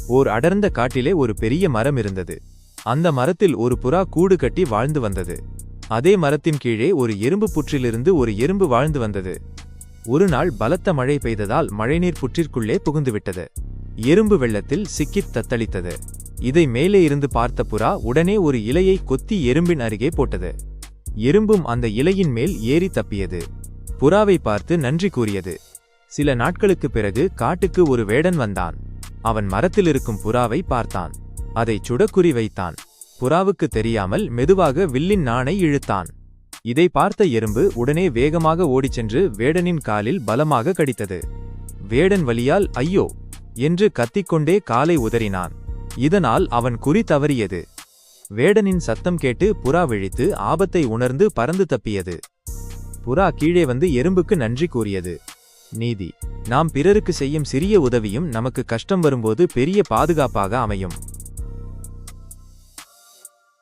ஓர் அடர்ந்த காட்டிலே ஒரு பெரிய மரம் இருந்தது. அந்த மரத்தில் ஒரு புறா கூடு கட்டி வாழ்ந்து வந்தது. அதே மரத்தின் கீழே ஒரு எறும்பு புற்றிலிருந்து ஒரு எறும்பு வாழ்ந்து வந்தது. ஒரு நாள் பலத்த மழை பெய்ததால் மழைநீர் புற்றிற்குள்ளே புகுந்துவிட்டது. எறும்பு வெள்ளத்தில் சிக்கித் தத்தளித்தது. இதை மேலே இருந்து பார்த்த புறா உடனே ஒரு இலையை கொத்தி எறும்பின் அருகே போட்டது. எறும்பும் அந்த இலையின் மேல் ஏறி தப்பியது. புறாவை பார்த்து நன்றி கூறியது. சில நாட்களுக்குப் பிறகு காட்டுக்கு ஒரு வேடன் வந்தான். அவன் மரத்தில் இருக்கும் புறாவை பார்த்தான். அதை சுடக்குறி வைத்தான். புறாவுக்கு தெரியாமல் மெதுவாக வில்லின் நாணை இழுத்தான். இதை பார்த்த எறும்பு உடனே வேகமாக ஓடிச் சென்று வேடனின் காலில் பலமாக கடித்தது. வேடன் வலியால் ஐயோ என்று கத்திக்கொண்டே காலை உதறினான். இதனால் அவன் குறி தவறியது. வேடனின் சத்தம் கேட்டு புறா விழித்து ஆபத்தை உணர்ந்து பறந்து தப்பியது. புறா கீழே வந்து எறும்புக்கு நன்றி கூறியது. நீதி: நாம் பிறருக்கு செய்யும் சிறிய உதவியும் நமக்கு கஷ்டம் வரும்போது பெரிய பாதுகாப்பாக அமையும்.